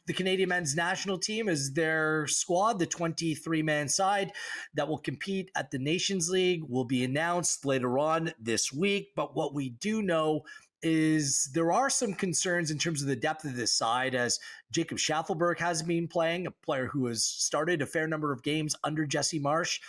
the Canadian men's national team as their squad, the 23-man side that will compete at the Nations League, will be announced later on this week. But what we do know is there are some concerns in terms of the depth of this side, as Jacob Schaffelberg has been playing, a player who has started a fair number of games under Jesse Marsh,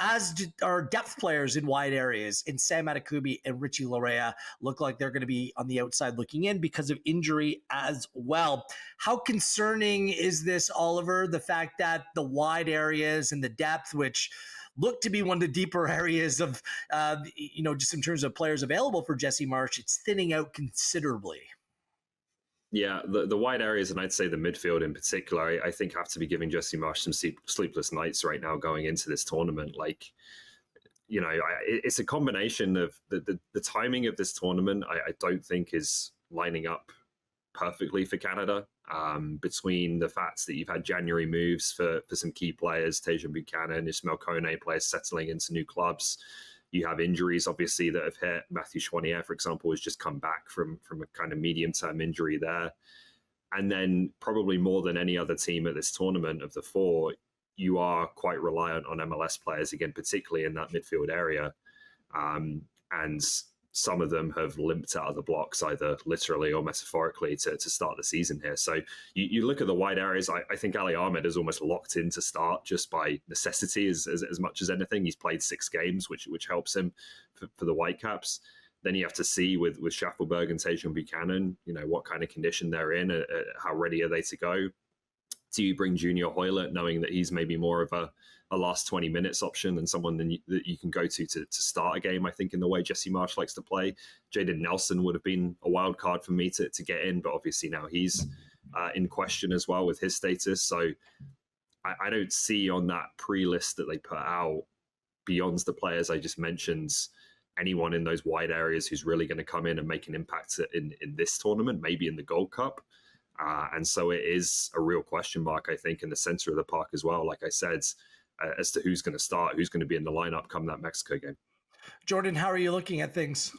as are depth players in wide areas. And Sam Adekubi and Richie Larea look like they're going to be on the outside looking in because of injury as well. How concerning is this, Oliver, the fact that the wide areas and the depth, which look to be one of the deeper areas of, just in terms of players available for Jesse Marsh, it's thinning out considerably? Yeah, the wide areas, and I'd say the midfield in particular, I think have to be giving Jesse Marsh some sleepless nights right now going into this tournament. It's a combination of the timing of this tournament. I don't think is lining up perfectly for Canada, between the fact that you've had January moves for some key players, Tajon Buchanan, Ismail Kone, players settling into new clubs. You have injuries, obviously, that have hit. Matthew Chouanier, for example, has just come back from a kind of medium-term injury there. And then probably more than any other team at this tournament of the four, you are quite reliant on MLS players, again, particularly in that midfield area. And some of them have limped out of the blocks, either literally or metaphorically, to start the season here. So you look at the wide areas, I think Ali Ahmed is almost locked in to start just by necessity as much as anything. He's played 6 games, which helps him for the Whitecaps. Then you have to see with Schaffelberg and Tajon Buchanan, what kind of condition they're in, how ready are they to go. Do you bring Junior Hoylett, knowing that he's maybe more of a last 20 minutes option than someone that you can go to start a game, I think, in the way Jesse Marsh likes to play? Jaden Nelson would have been a wild card for me to get in, but obviously now he's in question as well with his status. So I don't see on that pre-list that they put out, beyond the players I just mentioned, anyone in those wide areas who's really going to come in and make an impact in this tournament, maybe in the Gold Cup. And so it is a real question mark, I think, in the center of the park as well, like I said, as to who's going to start, who's going to be in the lineup come that Mexico game. Jordan, how are you looking at things?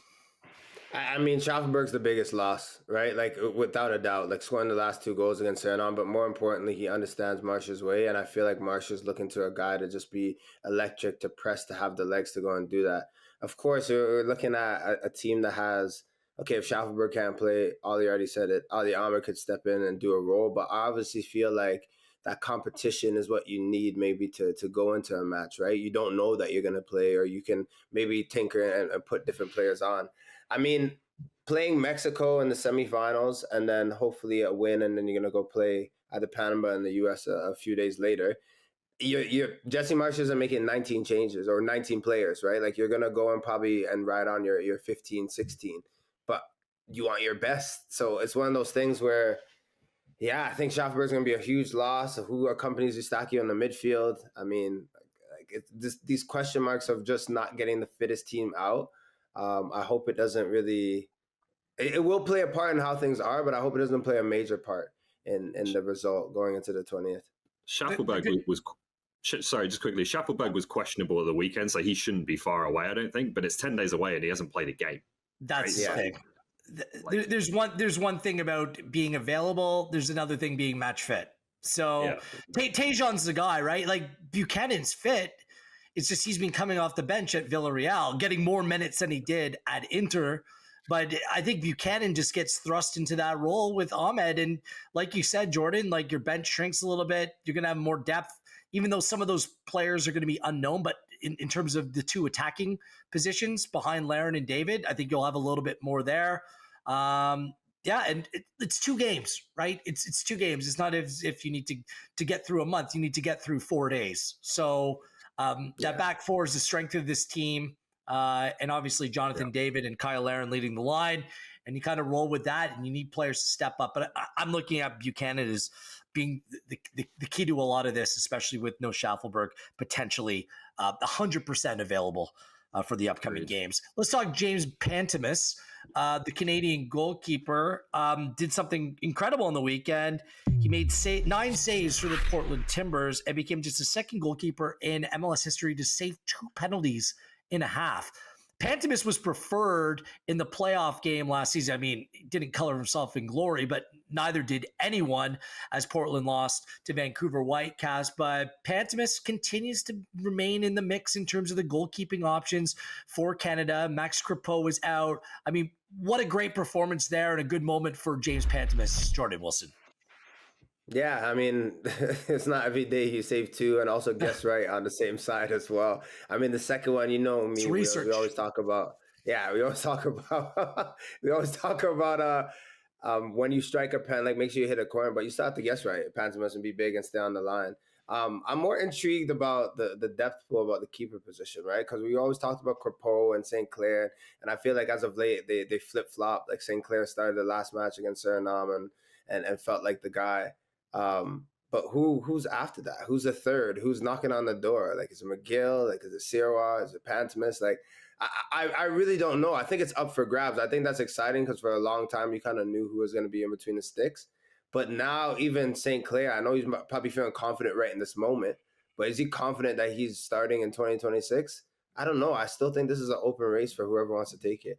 I mean, Schaffelberg's the biggest loss, right? Like, without a doubt, like scoring the last 2 goals against Suriname, but more importantly, he understands Marsh's way, and I feel like Marsh is looking to a guy to just be electric, to press, to have the legs to go and do that. Of course, we're looking at a team that has, okay, if Schaffelberg can't play, Ali already said it, Ali Ahmed could step in and do a role, but I obviously feel like that competition is what you need maybe to go into a match, right? You don't know that you're going to play, or you can maybe tinker and put different players on. I mean, playing Mexico in the semifinals and then hopefully a win, and then you're going to go play either Panama in the U.S. a few days later. You're Jesse Marsh isn't making 19 changes or 19 players, right? Like, you're going to go and probably and ride on your 15, 16, but you want your best. So it's one of those things where, yeah, I think Schaffelberg's going to be a huge loss. Who accompanies Eustachio in the midfield? I mean, these question marks of just not getting the fittest team out. I hope it doesn't really. It will play a part in how things are, but I hope it doesn't play a major part in the result going into the 20th. Schaffelberg was. Sorry, just quickly. Schaffelberg was questionable at the weekend, so he shouldn't be far away, I don't think. But it's 10 days away, and he hasn't played a game. That's the thing. There's one thing about being available. There's another thing being match fit. So Tajon's the guy, right? Like, Buchanan's fit. It's just he's been coming off the bench at Villarreal, getting more minutes than he did at Inter. But I think Buchanan just gets thrust into that role with Ahmed. And like you said, Jordan, like, your bench shrinks a little bit. You're going to have more depth, even though some of those players are going to be unknown. But in terms of the 2 attacking positions behind Larin and David, I think you'll have a little bit more there. And it's 2 games, right? It's 2 games. It's not as if you need to get through a month. You need to get through 4 days. So that back four is the strength of this team. And obviously Jonathan David and Kyle Larin leading the line. And you kind of roll with that, and you need players to step up. But I'm looking at Buchanan as being the key to a lot of this, especially with no Schaffelberg potentially 100% available for the upcoming games. Let's talk James Pantemis, the Canadian goalkeeper, did something incredible on the weekend. He made 9 saves for the Portland Timbers and became just the second goalkeeper in MLS history to save 2 penalties in a half. Pantemis was preferred in the playoff game last season. I mean, he didn't color himself in glory, but neither did anyone as Portland lost to Vancouver Whitecaps. But Pantemis continues to remain in the mix in terms of the goalkeeping options for Canada. Max Crepeau was out. I mean, what a great performance there and a good moment for James Pantemis, Jordan Wilson. Yeah, I mean, it's not every day you save two and also guess right on the same side as well. I mean, the second one, you know me, we always talk about. Yeah, we always talk about. When you strike a pen, like make sure you hit a corner, but you still have to guess right. Pants mustn't be big and stay on the line. I'm more intrigued about the depth pool about the keeper position, right? Because we always talked about Crepeau and St. Clair, and I feel like as of late they flip flop. Like St. Clair started the last match against Suriname and felt like the guy. But who's after that? Who's the third? Who's knocking on the door? Like, is it McGill? Like, is it Sirois? Is it Pantemis? Like, I really don't know. I think it's up for grabs. I think that's exciting because for a long time you kind of knew who was going to be in between the sticks. But now even St. Clair, I know he's probably feeling confident right in this moment, but is he confident that he's starting in 2026? I don't know. I still think this is an open race for whoever wants to take it.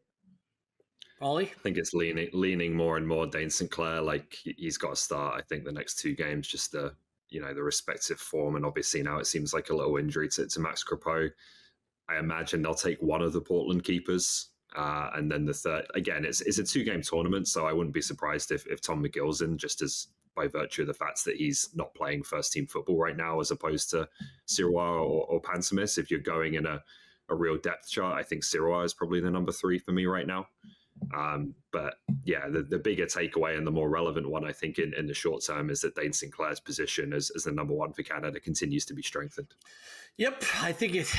Ollie? I think it's leaning more and more Dane St. Clair. Like he's got to start, I think, the next two games, just the respective form. And obviously now it seems like a little injury to Max Crepeau. I imagine they'll take one of the Portland keepers. And then the third, again, it's a 2-game tournament. So I wouldn't be surprised if Tom McGill's in, just as by virtue of the fact that he's not playing first team football right now, as opposed to Sirois or Pantemis. If you're going in a real depth chart, I think Sirois is probably the number 3 for me right now. But yeah, the bigger takeaway and the more relevant one, I think, in the short term is that Dane St. Clair's position as the number 1 for Canada continues to be strengthened. Yep. I think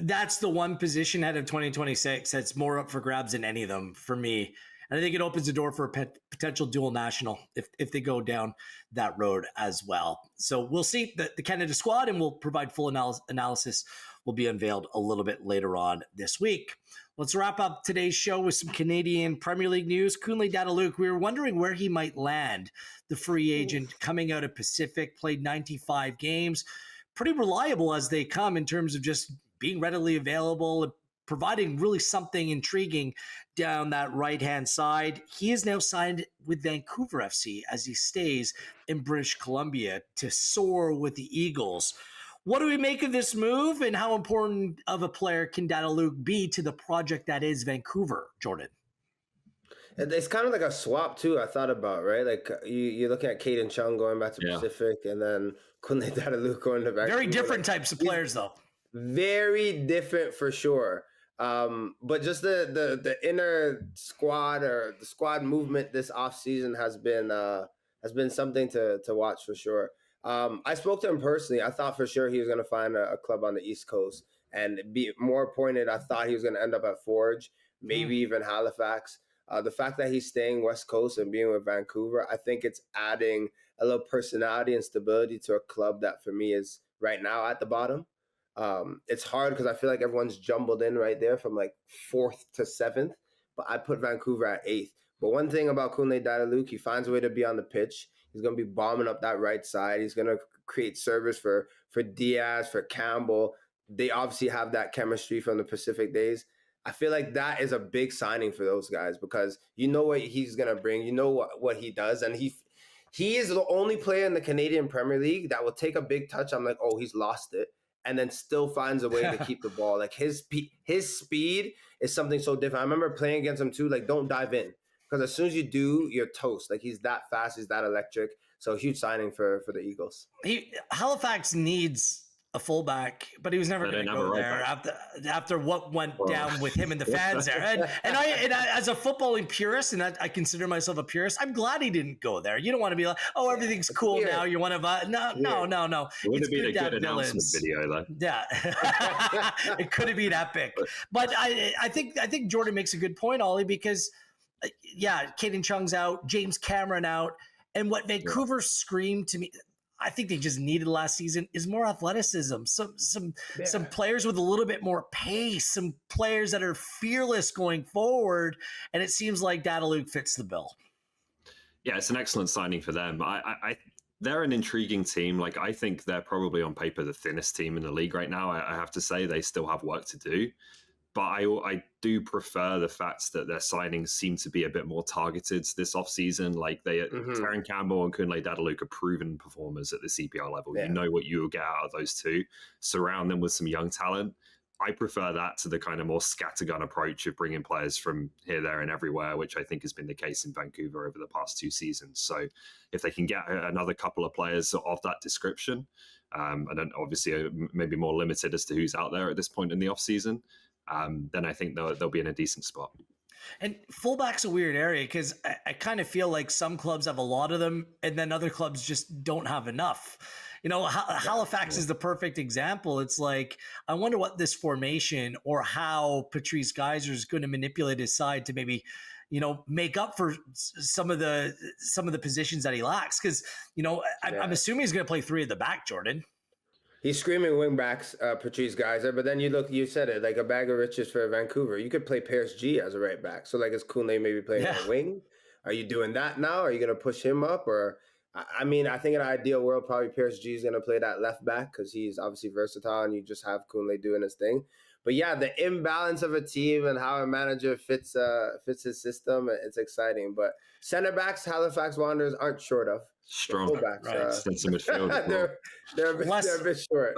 that's the one position out of 2026 that's more up for grabs than any of them for me. And I think it opens the door for a potential dual national if they go down that road as well. So we'll see the Canada squad, and we'll provide full analysis will be unveiled a little bit later on this week. Let's wrap up today's show with some Canadian Premier League news. Kunle Dataluke, we were wondering where he might land, the free agent coming out of Pacific, played 95 games. Pretty reliable as they come in terms of just being readily available and providing really something intriguing down that right-hand side. He is now signed with Vancouver FC as he stays in British Columbia to soar with the Eagles. What do we make of this move, and how important of a player can Dataluke be to the project that is Vancouver, Jordan? It's kind of like a swap too. I thought about, right? Like you look at Caden Chung going back to Pacific, and then Kunle Dataluke going to Vancouver. Very different types of players, though. Very different for sure. But just the inner squad or the squad movement this offseason has been something to watch for sure. I spoke to him personally. I thought for sure he was going to find a club on the East Coast, and be more pointed, I thought he was going to end up at Forge, maybe even Halifax. The fact that he's staying West Coast and being with Vancouver, I think it's adding a little personality and stability to a club that for me is right now at the bottom. It's hard because I feel like everyone's jumbled in right there from like 4th to 7th, but I put Vancouver at 8th. But one thing about Kunle Dataluke, he finds a way to be on the pitch. He's going to be bombing up that right side. He's going to create service for Diaz, for Campbell. They obviously have that chemistry from the Pacific days. I feel like that is a big signing for those guys because you know what he's going to bring. You know what he does. And he is the only player in the Canadian Premier League that will take a big touch. I'm like, oh, he's lost it. And then still finds a way to keep the ball. Like his speed is something so different. I remember playing against him too. Like, don't dive in. Because as soon as you do, you're toast. Like, he's that fast. He's that electric. So, huge signing for the Eagles. Halifax needs a fullback, but he was never going to go there after what went down with him and the fans there. And I, as a footballing purist, and I consider myself a purist, I'm glad he didn't go there. You don't want to be like, oh, everything's cool now. You're one of us. No. It would have been a good announcement video, though. Yeah, it could have been epic. But I think Jordan makes a good point, Ollie, because Caden Chung's out, James Cameron out, and what Vancouver screamed to me, I think they just needed last season, is more athleticism. Some players with a little bit more pace, some players that are fearless going forward, and it seems like Dataluke fits the bill. Yeah, it's an excellent signing for them. They're an intriguing team. Like, I think they're probably on paper the thinnest team in the league right now. I have to say they still have work to do. but I do prefer the fact that their signings seem to be a bit more targeted this offseason. Like Taron Campbell and Kunle Dadaluk are proven performers at the CPL level. Yeah. You know what you will get out of those two. Surround them with some young talent. I prefer that to the kind of more scattergun approach of bringing players from here, there, and everywhere, which I think has been the case in Vancouver over the past 2 seasons. So if they can get another couple of players of that description, and then obviously maybe more limited as to who's out there at this point in the offseason, then I think they'll be in a decent spot. And fullback's a weird area because I kind of feel like some clubs have a lot of them and then other clubs just don't have enough. Halifax is the perfect example. It's like, I wonder what this formation or how Patrice Geyser is going to manipulate his side to maybe, make up for some of the positions that he lacks. Because, I'm assuming he's going to play 3 at the back, Jordan. He's screaming wing backs, Patrice Geyser, but then you said it, like a bag of riches for Vancouver. You could play Pierce G as a right back. So like, is Kunle maybe playing on the wing? Are you doing that now? Are you going to push him up? Or, I mean, I think in an ideal world, probably Pierce G is going to play that left back because he's obviously versatile and you just have Kunle doing his thing. But yeah, the imbalance of a team and how a manager fits his system, it's exciting. But center backs, Halifax Wanderers aren't short of. Strong. Fullbacks, midfield. they're a bit short.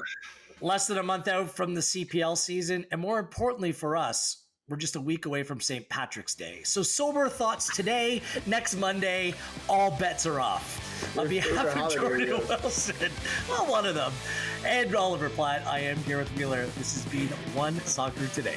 Less than a month out from the CPL season. And more importantly for us, we're just a week away from St. Patrick's Day. So sober thoughts today, next Monday, all bets are off. On behalf of Jordan Wilson, well, one of them, and Oliver Platt, I am Gareth Wheeler. This has been One Soccer Today.